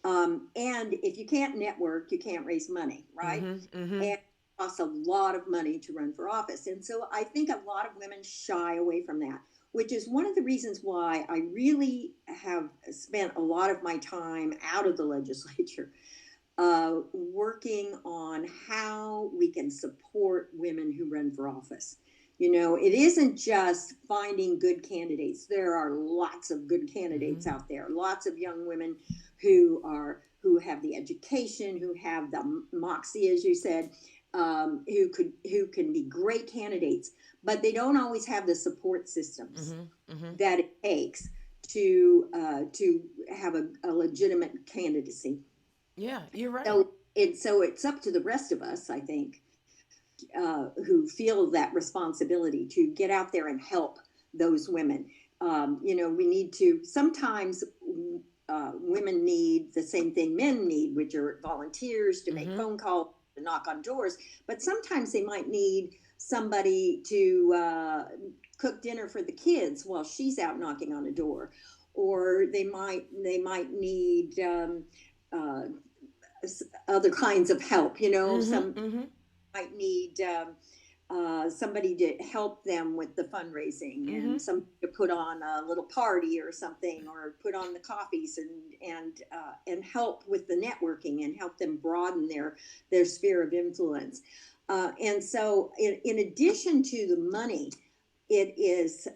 And if you can't network, you can't raise money, right? And it costs a lot of money to run for office. And so I think a lot of women shy away from that, which is one of the reasons why I really have spent a lot of my time out of the legislature working on how we can support women who run for office. It isn't just finding good candidates. There are lots of good candidates out there. Lots of young women who have the education, who have the moxie, as you said, who can be great candidates, but they don't always have the support systems that it takes to have a legitimate candidacy. Yeah, you're right. So it's up to the rest of us, I think, who feel that responsibility to get out there and help those women. We need to, sometimes women need the same thing men need, which are volunteers to make phone calls, to knock on doors. But sometimes they might need somebody to cook dinner for the kids while she's out knocking on a door. Or they might need other kinds of help, some might need somebody to help them with the fundraising, and some to put on a little party or something, or put on the coffees and help with the networking and help them broaden their sphere of influence. And so in addition to the money, it is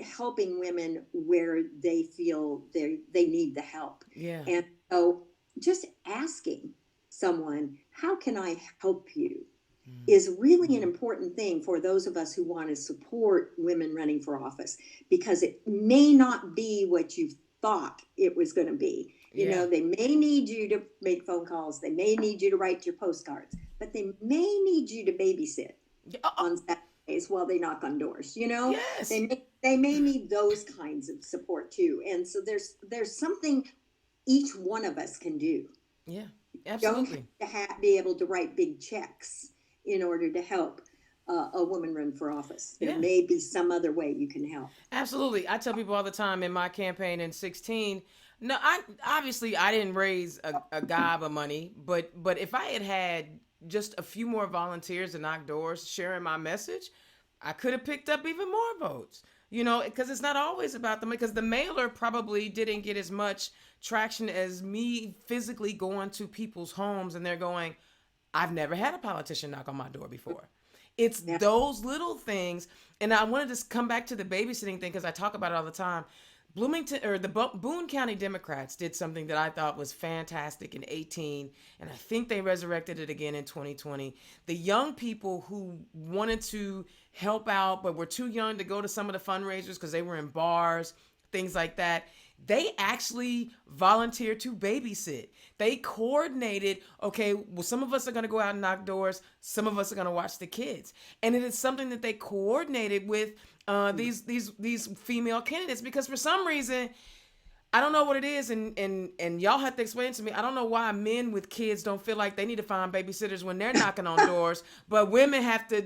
helping women where they feel they need the help. Yeah. And so just asking someone, how can I help you, is really an important thing for those of us who want to support women running for office, because it may not be what you thought it was going to be. They may need you to make phone calls. They may need you to write your postcards, but they may need you to babysit on Saturdays while they knock on doors. Yes. They may need those kinds of support too. And so there's something each one of us can do. Yeah, absolutely. Don't have to be able to write big checks in order to help a woman run for office. There may be some other way you can help. Absolutely. I tell people all the time in my campaign in 16, no, I didn't raise a gob of money, but if I had just a few more volunteers to knock doors sharing my message, I could have picked up even more votes. Because it's not always about them, because the mailer probably didn't get as much traction as me physically going to people's homes and they're going, I've never had a politician knock on my door before. It's those little things. And I wanted to come back to the babysitting thing because I talk about it all the time. The Boone County Democrats did something that I thought was fantastic in 2018, and I think they resurrected it again in 2020. The young people who wanted to help out but were too young to go to some of the fundraisers because they were in bars, things like that, they actually volunteered to babysit. They coordinated, okay, well, some of us are going to go out and knock doors. Some of us are going to watch the kids. And it is something that they coordinated with these female candidates, because for some reason, I don't know what it is, and y'all have to explain to me. I don't know why men with kids don't feel like they need to find babysitters when they're knocking on doors, but women have to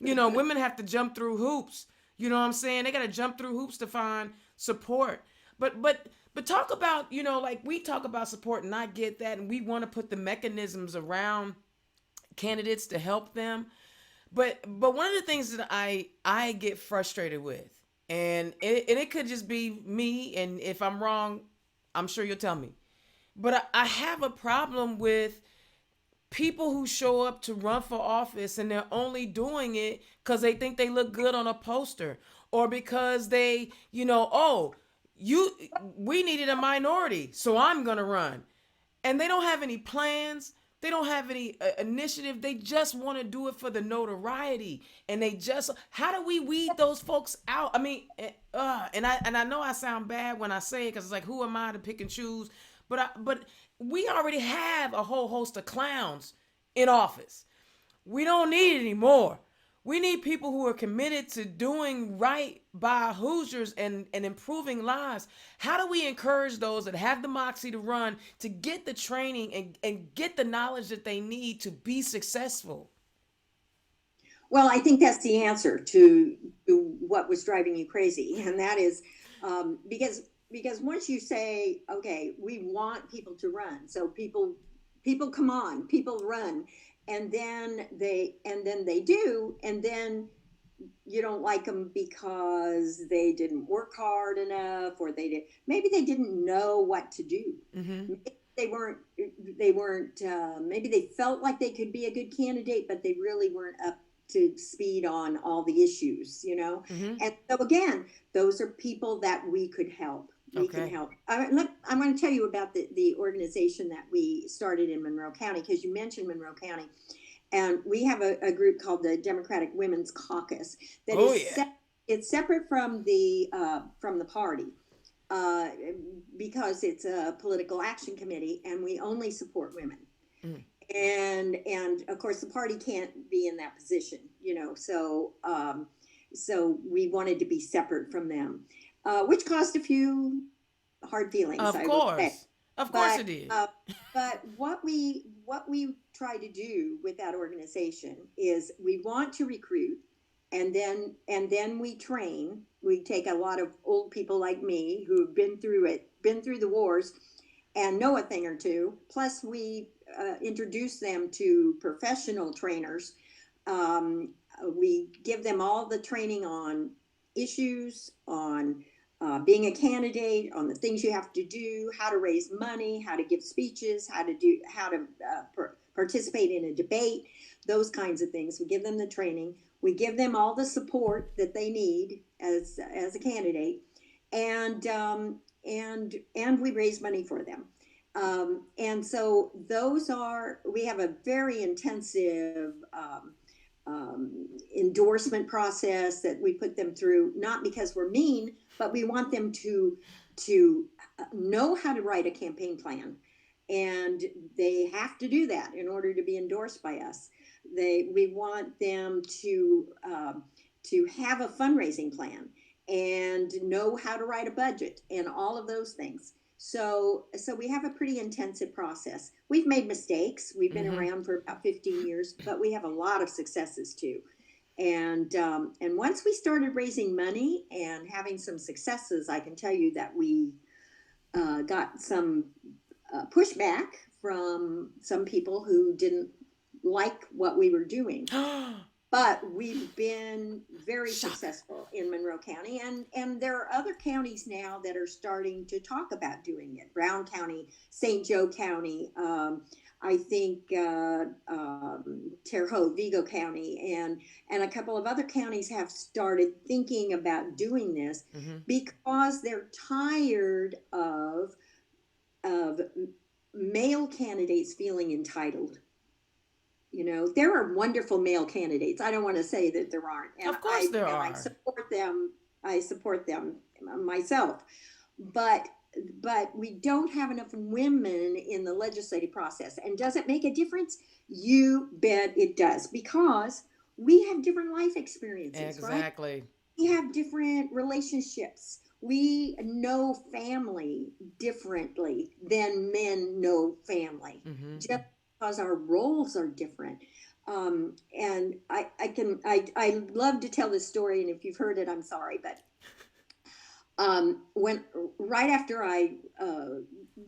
women have to jump through hoops. You know what I'm saying? They got to jump through hoops to find support. But talk about, like we talk about support, and I get that, and we want to put the mechanisms around candidates to help them. But one of the things that I get frustrated with, and it could just be me, and if I'm wrong, I'm sure you'll tell me. But I have a problem with people who show up to run for office and they're only doing it because they think they look good on a poster, or because oh, you we needed a minority, so I'm gonna run. And they don't have any plans. They don't have any initiative. They just want to do it for the notoriety. And how do we weed those folks out? I mean, and I know I sound bad when I say it, because it's like, who am I to pick and choose? But we already have a whole host of clowns in office. We don't need any more. We need people who are committed to doing right by Hoosiers and improving lives. How do we encourage those that have the moxie to run, to get the training and get the knowledge that they need to be successful? Well, I think that's the answer to what was driving you crazy, and that is because once you say, okay, we want people to run, so people come on, people run, and then they do, and then you don't like them because they didn't work hard enough, or maybe they didn't know what to do. Mm-hmm. Maybe they weren't maybe they felt like they could be a good candidate, but they really weren't up to speed on all the issues. Mm-hmm. And so again, those are people that we could help. We can Okay. help. I'm going to tell you about the organization that we started in Monroe County, because you mentioned Monroe County. And we have a group called the Democratic Women's Caucus that Oh is yeah. it's separate from the party, uh, because it's a political action committee, and we only support women. Mm. And of course, the party can't be in that position. So we wanted to be separate from them, which caused a few hard feelings, Of I will say. course. Of course But it did. what we try to do with that organization is we want to recruit, and then we train. We take a lot of old people like me who have been through the wars, and know a thing or two. Plus, we introduce them to professional trainers. We give them all the training on issues, on being a candidate, on the things you have to do, how to raise money, how to give speeches, how to participate in a debate, those kinds of things. We give them the training. We give them all the support that they need as a candidate, and we raise money for them. And so we have a very intensive endorsement process that we put them through, not because we're mean, but we want them to know how to write a campaign plan, and they have to do that in order to be endorsed by us. We want them to have a fundraising plan and know how to write a budget and all of those things. So we have a pretty intensive process. We've made mistakes. We've been Mm-hmm. around for about 15 years, but we have a lot of successes too. And once we started raising money and having some successes, I can tell you that we got some pushback from some people who didn't like what we were doing. But we've been very Shocker. successful in Monroe County, and there are other counties now that are starting to talk about doing it. Brown County, St. Joe County, I think Terre Haute, Vigo County, and a couple of other counties have started thinking about doing this, Mm-hmm. because they're tired of male candidates feeling entitled. There are wonderful male candidates. I don't want to say that there aren't, and Of course I there and I are. support them. I support them myself, but we don't have enough women in the legislative process. And does it make a difference? You bet it does, because we have different life experiences, right? Exactly. We have different relationships. We know family differently than men know family, Mm-hmm. just because our roles are different. And I love to tell this story, and if you've heard it, I'm sorry, but When right after I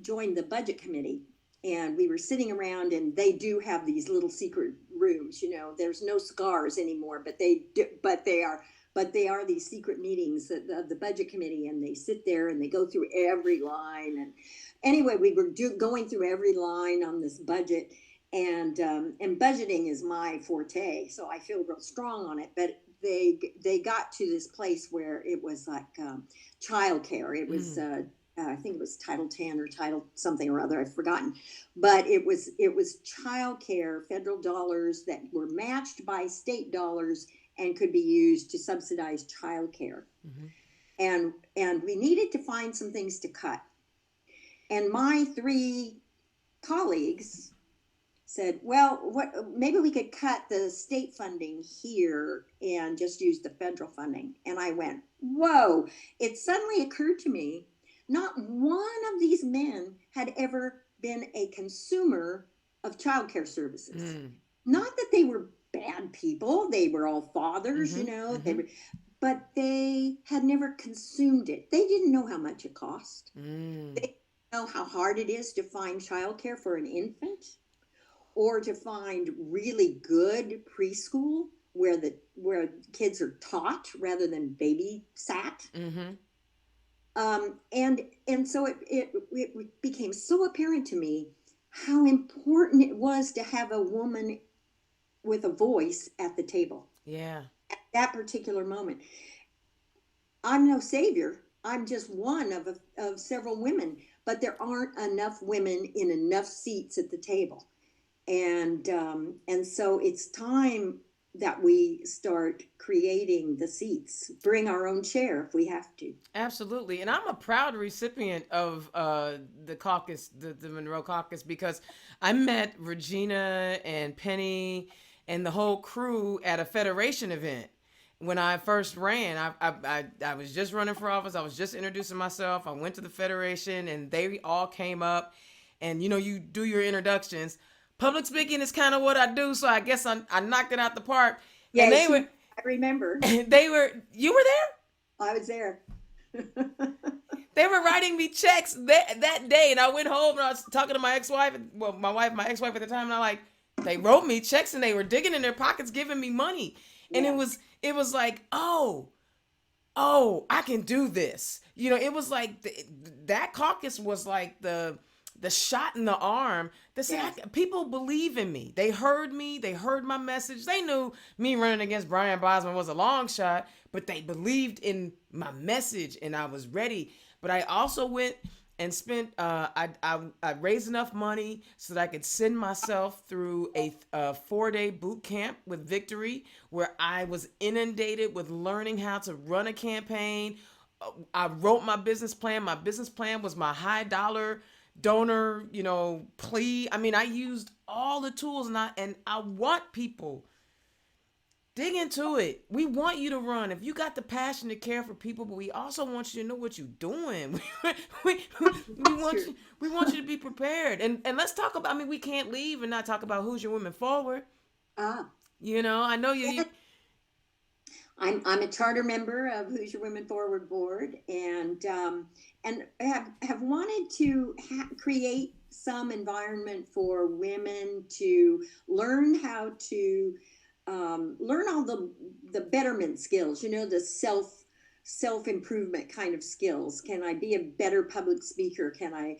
joined the budget committee, and we were sitting around, and they do have these little secret rooms. There's no cigars anymore, but they are these secret meetings of the budget committee, and they sit there and they go through every line. And anyway, we were going through every line on this budget, and budgeting is my forte, so I feel real strong on it. But they got to this place where it was like childcare. It was I think it was Title 10 or Title something or other. I've forgotten, but it was childcare, federal dollars that were matched by state dollars and could be used to subsidize childcare. Mm-hmm. And we needed to find some things to cut. And my three colleagues said, well, maybe we could cut the state funding here and just use the federal funding. And I went, whoa. It suddenly occurred to me, not one of these men had ever been a consumer of childcare services. Not that they were bad people. They were all fathers, but they had never consumed it. They didn't know how much it cost. They didn't know how hard it is to find childcare for an infant, or to find really good preschool where kids are taught rather than babysat. Mm-hmm. And so it became so apparent to me how important it was to have a woman with a voice at the table. Yeah. At that particular moment. I'm no savior. I'm just one of several women, but there aren't enough women in enough seats at the table. And so it's time that we start creating the seats, bring our own chair if we have to. Absolutely. And I'm a proud recipient of the caucus, the Monroe Caucus, because I met Regina and Penny and the whole crew at a Federation event. When I first ran, I was just running for office. I was just introducing myself. I went to the Federation and they all came up, and you do your introductions. Public speaking is kind of what I do, so I guess I knocked it out the park. Yeah, I remember. You were there? I was there. They were writing me checks that day, and I went home and I was talking to my ex-wife, my ex-wife at the time, and they wrote me checks and they were digging in their pockets giving me money. And yeah. It was like, oh, I can do this. It was like that caucus was like the shot in the arm that said, yes. People believe in me. They heard me. They heard my message. They knew me running against Brian Bosman was a long shot, but they believed in my message and I was ready. But I also went and spent, I raised enough money so that I could send myself through a 4-day boot camp with Victory, where I was inundated with learning how to run a campaign. I wrote my business plan. My business plan was my high dollar donor, plea. I mean, I used all the tools, and I want people dig into it. We want you to run. If you got the passion to care for people, but we also want you to know what you're doing. we want you to be prepared. And let's talk about, we can't leave and not talk about Who's Your Women Forward. I know you. I'm a charter member of Who's Your Women Forward board, and have wanted to create some environment for women to learn how to learn all the betterment skills, the self-improvement kind of skills. Can I be a better public speaker? Can I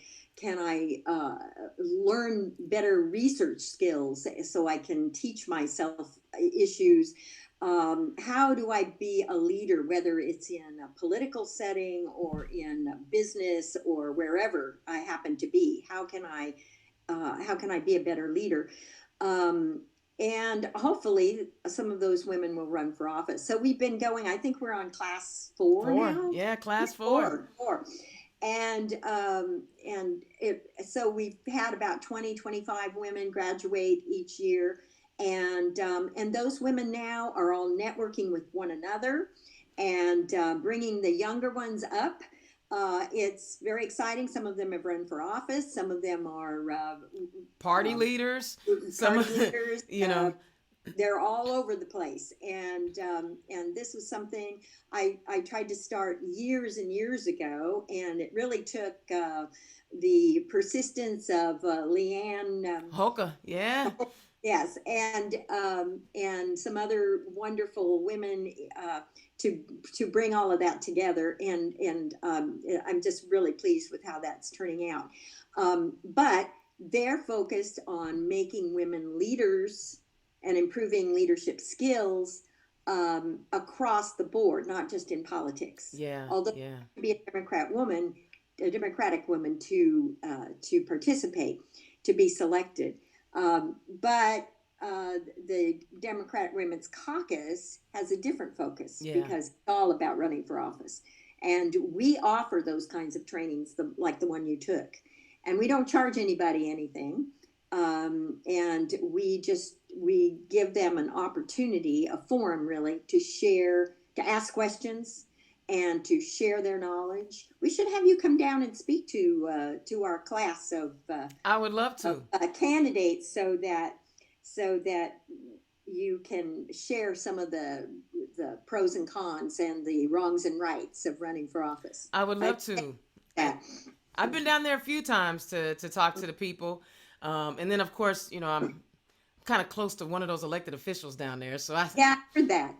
learn better research skills so I can teach myself issues? How do I be a leader, whether it's in a political setting or in business or wherever I happen to be? How can I be a better leader? And hopefully some of those women will run for office. So we've been going, I think we're on class 4 now. Yeah, class 4. So we've had about 25 women graduate each year. And those women now are all networking with one another and bringing the younger ones up. It's very exciting. Some of them have run for office. Some of them are party leaders. Party leaders. they're all over the place, and this was something I tried to start years and years ago, and it really took the persistence of Leanne. Hoka, yeah. Yes, and some other wonderful women to bring all of that together, and I'm just really pleased with how that's turning out. But they're focused on making women leaders and improving leadership skills across the board, not just in politics. Yeah, Although yeah. to be a Democratic woman to participate, to be selected. But the Democratic Women's Caucus has a different focus Yeah. because it's all about running for office. And we offer those kinds of trainings, like the one you took. And we don't charge anybody anything. And we give them an opportunity, a forum really, to share, to ask questions, and to share their knowledge. We should have you come down and speak to our class I would love to. candidates, so that you can share some of the pros and cons and the wrongs and rights of running for office. I would I love to. I, that. I've been down there a few times to talk to the people. And then, of course, I'm kind of close to one of those elected officials down there. So Yeah, I heard that.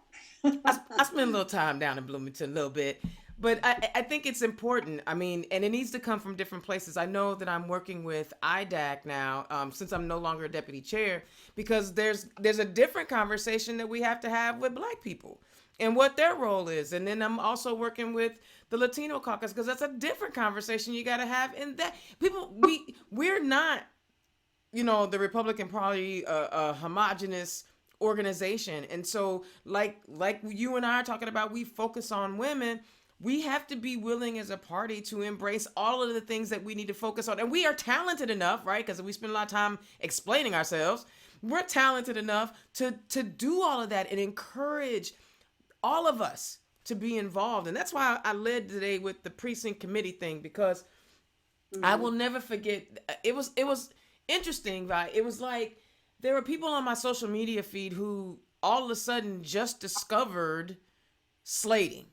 I spend a little time down in Bloomington, a little bit. But I think it's important. I mean, and it needs to come from different places. I know that I'm working with IDAC now, since I'm no longer a deputy chair, because there's a different conversation that we have to have with Black people and what their role is. And then I'm also working with the Latino caucus because that's a different conversation you got to have. In that people, we're not, the Republican Party, a homogenous organization. And so like you and I are talking about, we focus on women. We have to be willing as a party to embrace all of the things that we need to focus on. And we are talented enough, right? Because we spend a lot of time explaining ourselves. We're talented enough to do all of that and encourage all of us to be involved. And that's why I led today with the precinct committee thing, because I will never forget. It was interesting, right? It was like there were people on my social media feed who all of a sudden just discovered slating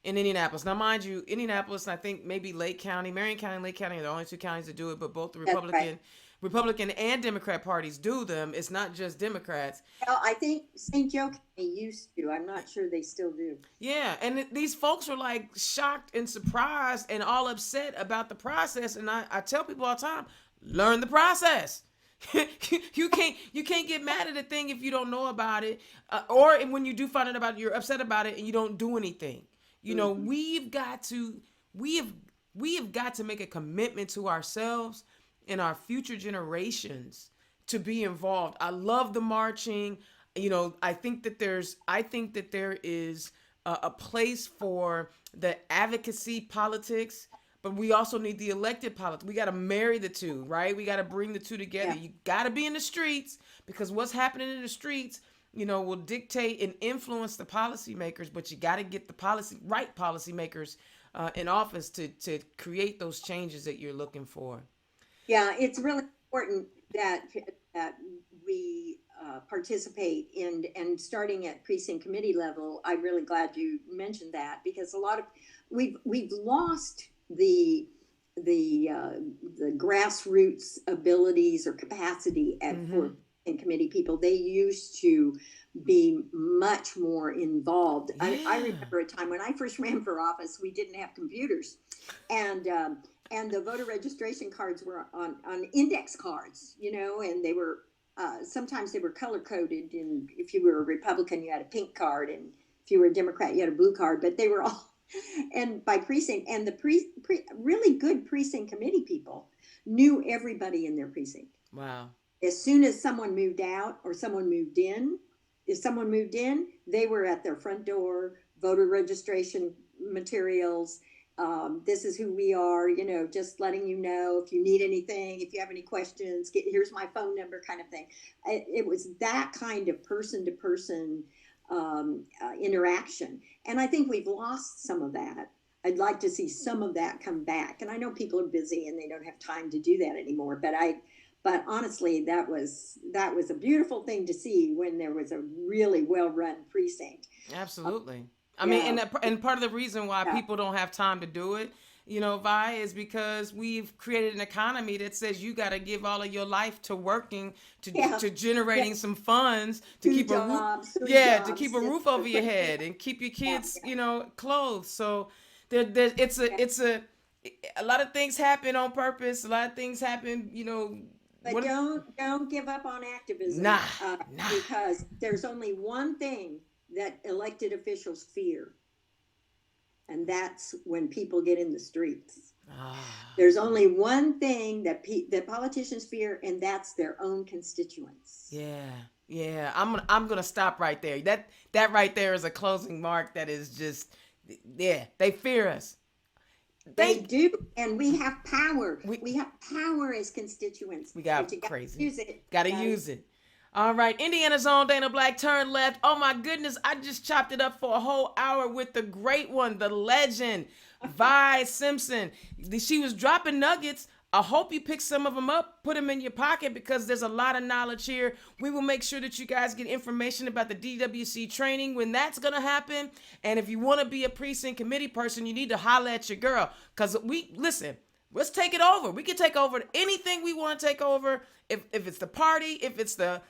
in Indianapolis. Now, mind you, Indianapolis, I think maybe Lake County, Marion County, and Lake County are the only two counties that do it, but both the That's right. Republican and Democrat parties do them. It's not just Democrats. Well, I think St. Joe County used to. I'm not sure they still do. Yeah, and these folks were like shocked and surprised and all upset about the process. And I tell people all the time, learn the process. You can't get mad at a thing if you don't know about it, or when you do find out about it, you're upset about it and you don't do anything. We've got to we have got to make a commitment to ourselves and our future generations to be involved. I love the marching. I think that there is a place for the advocacy politics, but we also need the elected politics. We got to marry the two, right? We got to bring the two together. Yeah. You got to be in the streets, because what's happening in the streets, will dictate and influence the policymakers. But you got to get the right policymakers in office to create those changes that you're looking for. Yeah, it's really important that we participate in, and starting at precinct committee level. I'm really glad you mentioned that, because a lot of we've lost the grassroots abilities or capacity for in committee people. They used to be much more involved. I Yeah. remember a time when I first ran for office, we didn't have computers, and the voter registration cards were on index cards, and they were sometimes they were color coded. And if you were a Republican, you had a pink card, and if you were a Democrat, you had a blue card. But they were all and by precinct, and the really good precinct committee people knew everybody in their precinct. Wow. As soon as someone moved out or someone moved in, if someone moved in, they were at their front door, voter registration materials. This is who we are, just letting you know if you need anything, if you have any questions, here's my phone number, kind of thing. It was that kind of person to person interaction. And I think we've lost some of that. I'd like to see some of that come back. And I know people are busy and they don't have time to do that anymore. But But honestly, that was a beautiful thing to see when there was a really well-run precinct. Absolutely. I mean, Yeah, and part of the reason why yeah, people don't have time to do it, Vi, is because we've created an economy that says you got to give all of your life to working, yeah, to yeah. generating some funds, to Two keep a roof, jobs, three yeah, to jobs. keep a roof over your head and keep your Yeah, kids, yeah, clothed. So yeah. it's a lot of things happen on purpose. A lot of things happen, But what? don't give up on Nah, activism, nah. because there's only one thing that elected officials fear, and that's when people get in the streets. Ah. There's only one thing that politicians fear, and that's their own constituents. Yeah, yeah. I'm gonna stop right there. That right there is a closing mark. That is just, yeah. They fear us. They Thank do, and we have power. we We have power as constituents, we but got you got to crazy. use it. Got to Got to. use it. All right, Indiana's own Dana Black turned left. Oh my goodness, I just chopped it up for a whole hour with the great one, the legend, Vi Simpson. She was dropping nuggets. I hope you pick some of them up, put them in your pocket, because there's a lot of knowledge here. We will make sure that you guys get information about the DWC training when that's going to happen. And if you want to be a precinct committee person, you need to holler at your girl. Because listen, let's take it over. We can take over anything we want to take over. If it's the party, if it's the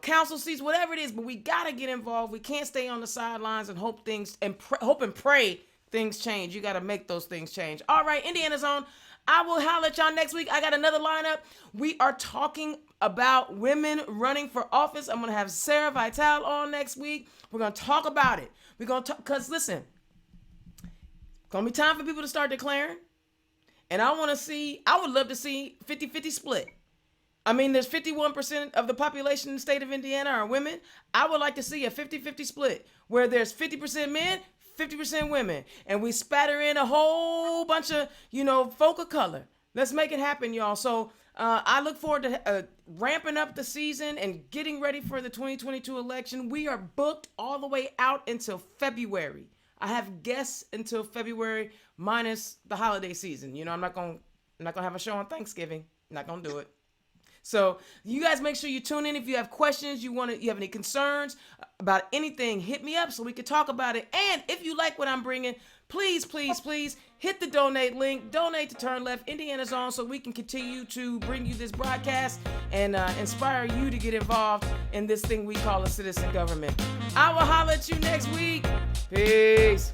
council seats, whatever it is, but we gotta get involved. We can't stay on the sidelines and hope and pray things change. You gotta make those things change. All right, Indiana's own. I will holler at y'all next week. I got another lineup. We are talking about women running for office. I'm gonna have Sarah Vital on next week. We're gonna talk about it. We're gonna talk, because listen, it's gonna be time for people to start declaring. And I would love to see 50-50 split. I mean, there's 51% of the population in the state of Indiana are women. I would like to see a 50-50 split where there's 50% men, 50% women, and we spatter in a whole bunch of, folk of color. Let's make it happen, y'all. So I look forward to ramping up the season and getting ready for the 2022 election. We are booked all the way out until February. I have guests until February, minus the holiday season. I'm not gonna have a show on Thanksgiving. I'm not gonna do it. So you guys make sure you tune in. If you have questions, you have any concerns about anything, hit me up so we can talk about it. And if you like what I'm bringing, please, please, please hit the donate link. Donate to Turn Left, Indiana's Own, so we can continue to bring you this broadcast and inspire you to get involved in this thing we call a citizen government. I will holler at you next week. Peace.